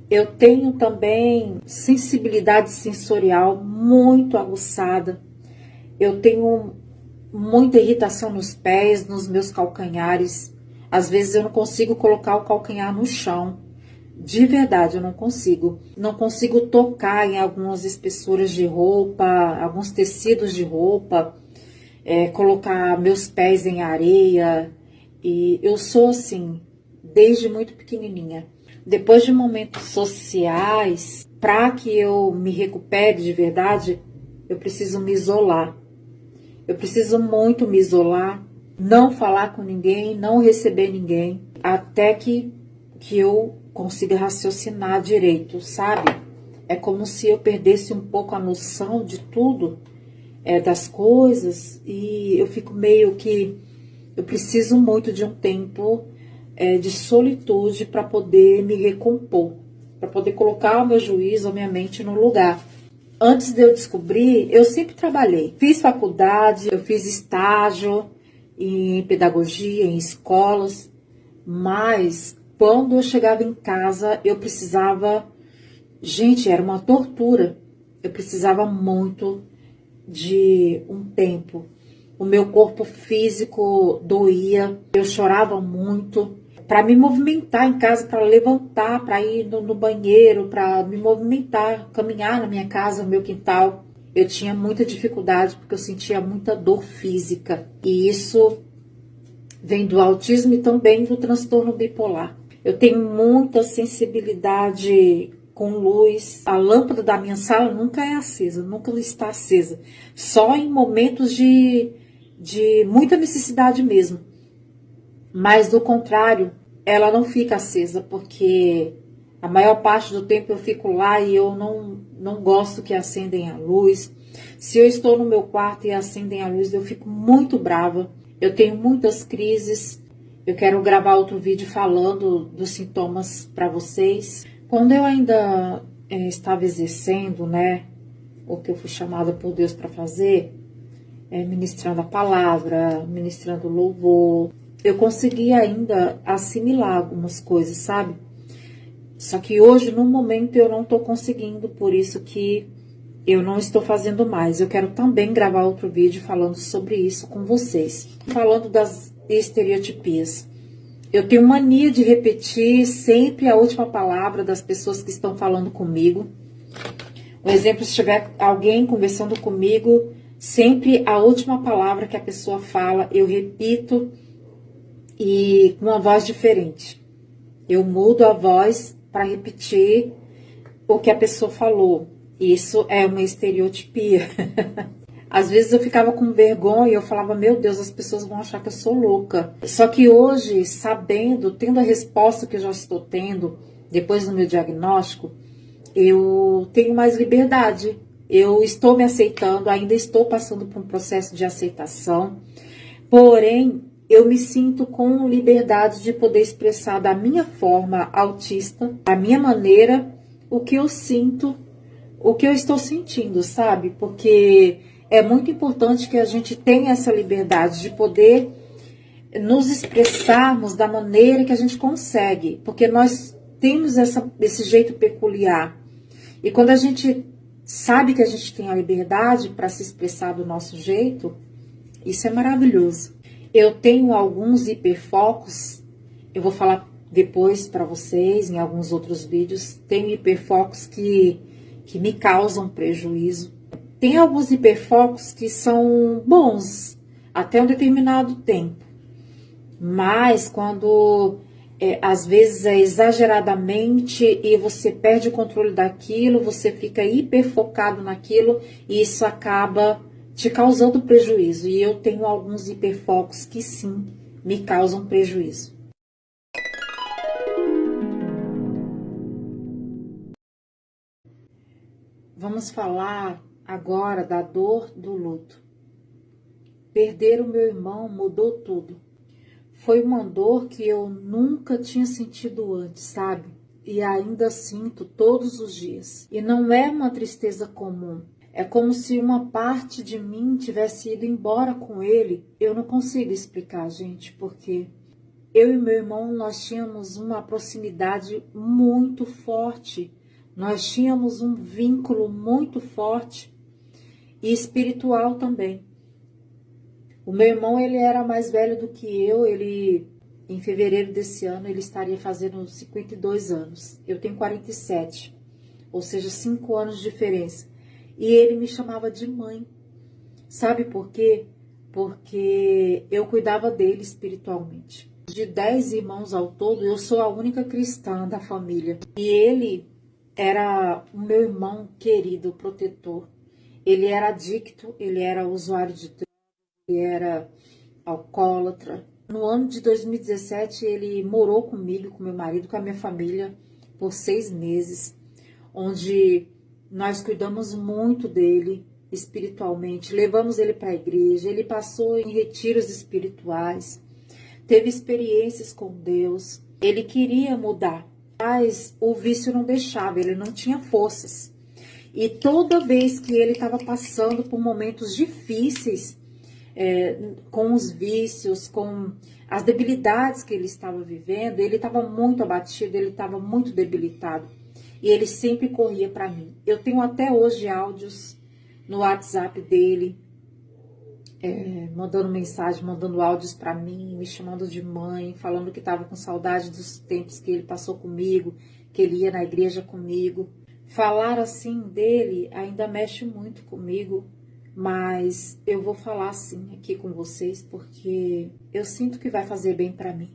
Eu tenho também sensibilidade sensorial muito aguçada. Eu tenho muita irritação nos pés, nos meus calcanhares. Às vezes eu não consigo colocar o calcanhar no chão. De verdade, eu não consigo. Não consigo tocar em algumas espessuras de roupa, alguns tecidos de roupa, colocar meus pés em areia. E eu sou assim, desde muito pequenininha. Depois de momentos sociais, para que eu me recupere de verdade, eu preciso me isolar. Eu preciso muito me isolar, não falar com ninguém, não receber ninguém, até que eu consiga raciocinar direito, sabe? É como se eu perdesse um pouco a noção de tudo, das coisas, e eu fico meio que... Eu preciso muito de um tempo de solitude para poder me recompor, para poder colocar o meu juízo, a minha mente no lugar. Antes de eu descobrir, eu sempre trabalhei. Fiz faculdade, eu fiz estágio em pedagogia, em escolas, mas quando eu chegava em casa, eu precisava... Gente, era uma tortura. Eu precisava muito de um tempo. O meu corpo físico doía, eu chorava muito. Para me movimentar em casa, para levantar, para ir no banheiro, para me movimentar, caminhar na minha casa, no meu quintal, eu tinha muita dificuldade porque eu sentia muita dor física. E isso vem do autismo e também do transtorno bipolar. Eu tenho muita sensibilidade com luz. A lâmpada da minha sala nunca é acesa, nunca está acesa. Só em momentos de muita necessidade mesmo. Mas do contrário, ela não fica acesa, porque a maior parte do tempo eu fico lá e eu não gosto que acendem a luz. Se eu estou no meu quarto e acendem a luz, eu fico muito brava. Eu tenho muitas crises. Eu quero gravar outro vídeo falando dos sintomas para vocês. Quando eu ainda estava exercendo, né, o que eu fui chamada por Deus para fazer, ministrando a palavra, ministrando louvor, eu consegui ainda assimilar algumas coisas, sabe? Só que hoje, no momento, eu não estou conseguindo, por isso que eu não estou fazendo mais. Eu quero também gravar outro vídeo falando sobre isso com vocês. Falando das estereotipias. Eu tenho mania de repetir sempre a última palavra das pessoas que estão falando comigo. Um exemplo, se tiver alguém conversando comigo, sempre a última palavra que a pessoa fala, eu repito e com uma voz diferente. Eu mudo a voz para repetir o que a pessoa falou. Isso é uma estereotipia. Às vezes eu ficava com vergonha e eu falava, meu Deus, as pessoas vão achar que eu sou louca. Só que hoje, sabendo, tendo a resposta que eu já estou tendo, depois do meu diagnóstico, eu tenho mais liberdade. Eu estou me aceitando, ainda estou passando por um processo de aceitação. Porém, eu me sinto com liberdade de poder expressar da minha forma autista, da minha maneira, o que eu sinto, o que eu estou sentindo, sabe? Porque é muito importante que a gente tenha essa liberdade de poder nos expressarmos da maneira que a gente consegue, porque nós temos esse jeito peculiar. E quando a gente sabe que a gente tem a liberdade para se expressar do nosso jeito, isso é maravilhoso. Eu tenho alguns hiperfocos, eu vou falar depois para vocês, em alguns outros vídeos. Tenho hiperfocos que me causam prejuízo. Tem alguns hiperfocos que são bons até um determinado tempo. Mas quando às vezes é exageradamente e você perde o controle daquilo, você fica hiperfocado naquilo e isso acaba te causando prejuízo. E eu tenho alguns hiperfocos que sim me causam prejuízo. Vamos falar agora da dor do luto. Perder o meu irmão mudou tudo. Foi uma dor que eu nunca tinha sentido antes, sabe? E ainda sinto todos os dias. E não é uma tristeza comum. É como se uma parte de mim tivesse ido embora com ele. Eu não consigo explicar, gente, porque Eu e meu irmão, nós tínhamos uma proximidade muito forte. Nós tínhamos um vínculo muito forte e espiritual também. O meu irmão, ele era mais velho do que eu. Ele, em fevereiro desse ano, ele estaria fazendo 52 anos. Eu tenho 47, ou seja, 5 anos de diferença. E ele me chamava de mãe. Sabe por quê? Porque eu cuidava dele espiritualmente. De 10 irmãos ao todo, eu sou a única cristã da família. E ele era o meu irmão querido, protetor. Ele era adicto, ele era usuário de drogas, ele era alcoólatra. No ano de 2017, ele morou comigo, com meu marido, com a minha família, por 6 meses, onde nós cuidamos muito dele espiritualmente, levamos ele para a igreja, ele passou em retiros espirituais, teve experiências com Deus, ele queria mudar, mas o vício não deixava, ele não tinha forças. E toda vez que ele estava passando por momentos difíceis, com os vícios, com as debilidades que ele estava vivendo, ele estava muito abatido, ele estava muito debilitado. E ele sempre corria para mim. Eu tenho até hoje áudios no WhatsApp dele, mandando mensagem, mandando áudios para mim, me chamando de mãe, falando que estava com saudade dos tempos que ele passou comigo, que ele ia na igreja comigo. Falar assim dele ainda mexe muito comigo, mas eu vou falar assim aqui com vocês porque eu sinto que vai fazer bem para mim.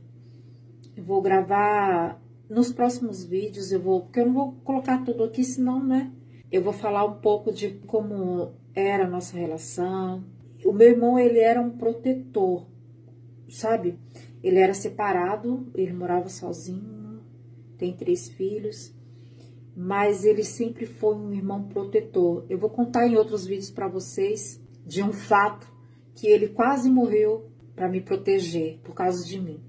Eu vou gravar nos próximos vídeos, porque eu não vou colocar tudo aqui, senão, né? Eu vou falar um pouco de como era a nossa relação. O meu irmão, ele era um protetor, sabe? Ele era separado, ele morava sozinho, tem 3 filhos, mas ele sempre foi um irmão protetor. Eu vou contar em outros vídeos para vocês de um fato que ele quase morreu para me proteger por causa de mim.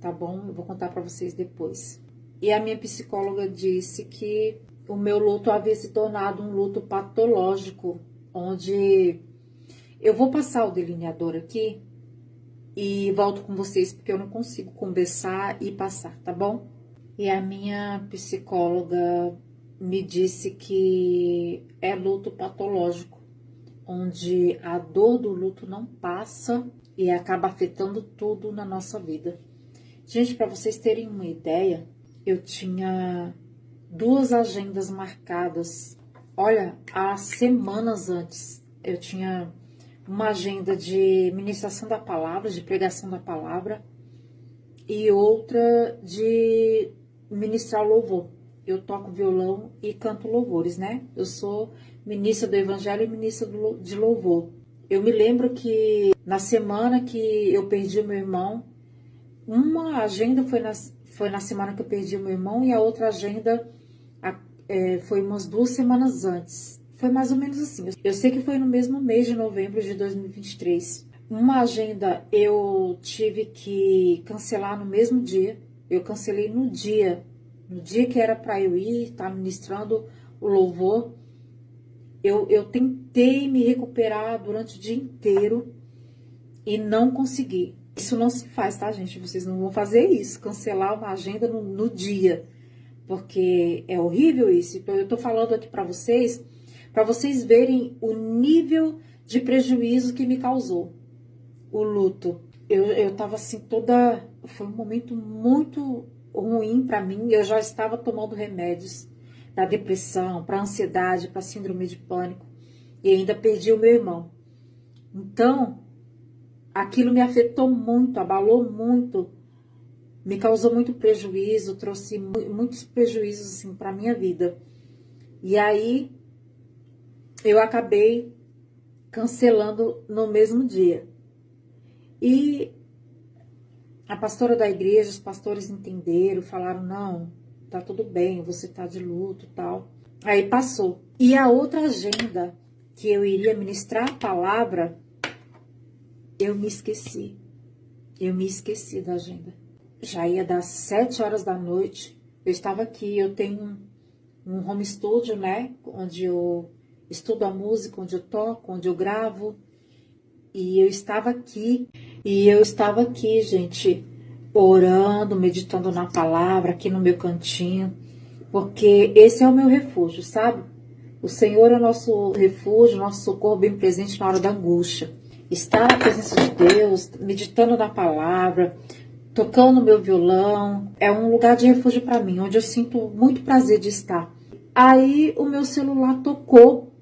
Tá bom? Eu vou contar para vocês depois. E a minha psicóloga disse que o meu luto havia se tornado um luto patológico, onde eu vou passar o delineador aqui e volto com vocês, porque eu não consigo conversar e passar, tá bom? E a minha psicóloga me disse que é luto patológico, onde a dor do luto não passa e acaba afetando tudo na nossa vida. Gente, para vocês terem uma ideia, eu tinha 2 agendas marcadas. Olha, há semanas antes, eu tinha uma agenda de ministração da palavra, de pregação da palavra, e outra de ministrar louvor. Eu toco violão e canto louvores, né? Eu sou ministra do evangelho e ministra de louvor. Eu me lembro que na semana que eu perdi o meu irmão, uma agenda foi na semana que eu perdi o meu irmão e a outra agenda foi umas 2 semanas antes. Foi mais ou menos assim. Eu sei que foi no mesmo mês de novembro de 2023. Uma agenda eu tive que cancelar no mesmo dia. Eu cancelei no dia que era para eu ir, estar ministrando o louvor. Eu tentei me recuperar durante o dia inteiro e não consegui. Isso não se faz, tá, gente? Vocês não vão fazer isso, cancelar uma agenda no dia, porque é horrível isso. Então, eu tô falando aqui para vocês verem o nível de prejuízo que me causou o luto. Eu tava assim toda... Foi um momento muito ruim para mim. Eu já estava tomando remédios para depressão, para ansiedade, para síndrome de pânico. E ainda perdi o meu irmão. Então, aquilo me afetou muito, abalou muito. Me causou muito prejuízo, trouxe muitos prejuízos assim, para a minha vida. E aí, eu acabei cancelando no mesmo dia. E a pastora da igreja, os pastores entenderam, falaram, não, tá tudo bem, você tá de luto e tal. Aí passou. E a outra agenda, que eu iria ministrar a palavra, eu me esqueci. Eu me esqueci da agenda. Já ia dar 7 horas da noite. Eu estava aqui, eu tenho um home studio, né? Onde eu estudo a música, onde eu toco, onde eu gravo. E eu estava aqui, gente, orando, meditando na palavra aqui no meu cantinho, porque esse é o meu refúgio, sabe? O Senhor é o nosso refúgio, nosso socorro bem presente na hora da angústia. Estar na presença de Deus, meditando na palavra, tocando meu violão, é um lugar de refúgio para mim, onde eu sinto muito prazer de estar. Aí o meu celular tocou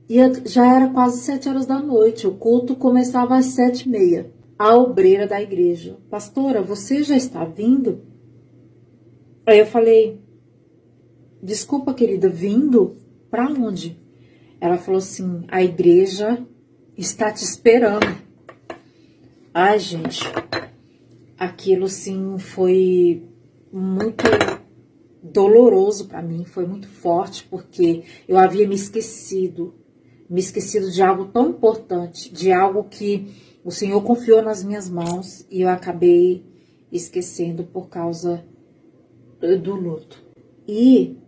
e já era quase 7 horas da noite. O culto começava às 7h30. A obreira da igreja: pastora, você já está vindo? Aí eu falei: desculpa, querida, vindo? Para onde? Ela falou assim: a igreja está te esperando. Ai, gente, aquilo sim foi muito doloroso para mim, foi muito forte, porque eu havia me esquecido de algo tão importante, de algo que o Senhor confiou nas minhas mãos e eu acabei esquecendo por causa do luto. E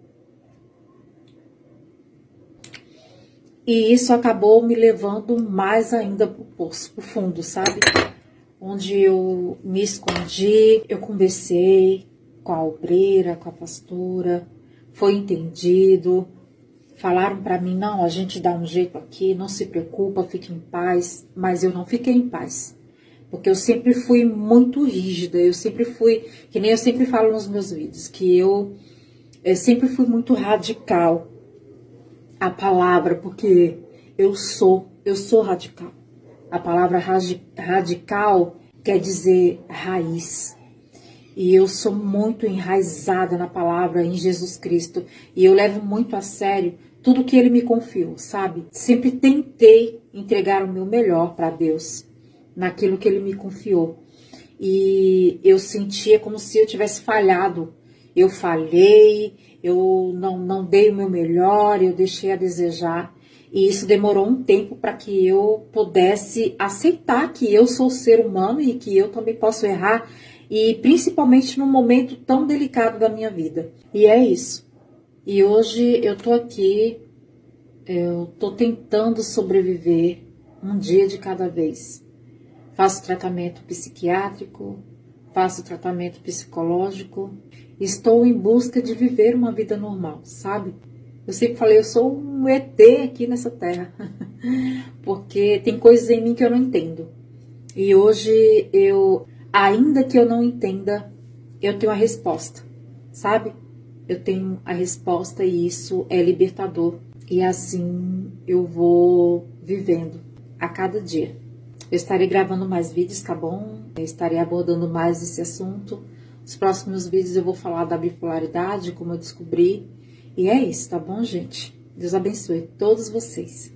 isso acabou me levando mais ainda pro poço, pro fundo, sabe? Onde eu me escondi, eu conversei com a obreira, com a pastora, foi entendido. Falaram para mim: não, a gente dá um jeito aqui, não se preocupa, fique em paz. Mas eu não fiquei em paz, porque eu sempre fui muito rígida, eu sempre fui, que nem eu sempre falo nos meus vídeos, que eu sempre fui muito radical. A palavra, porque eu sou radical. A palavra radical quer dizer raiz. E eu sou muito enraizada na palavra, em Jesus Cristo. E eu levo muito a sério tudo que Ele me confiou, sabe? Sempre tentei entregar o meu melhor para Deus, naquilo que Ele me confiou. E eu sentia como se eu tivesse falhado. Eu falhei, eu não dei o meu melhor, eu deixei a desejar. E isso demorou um tempo para que eu pudesse aceitar que eu sou ser humano e que eu também posso errar. E principalmente num momento tão delicado da minha vida. E é isso. E hoje eu tô aqui, eu tô tentando sobreviver um dia de cada vez. Faço tratamento psiquiátrico, faço tratamento psicológico. Estou em busca de viver uma vida normal, sabe? Eu sempre falei, eu sou um ET aqui nessa terra. Porque tem coisas em mim que eu não entendo. E hoje ainda que eu não entenda, eu tenho a resposta, sabe? Eu tenho a resposta e isso é libertador. E assim eu vou vivendo a cada dia. Eu estarei gravando mais vídeos, tá bom? Eu estarei abordando mais esse assunto. Nos próximos vídeos eu vou falar da bipolaridade, como eu descobri. E é isso, tá bom, gente? Deus abençoe todos vocês.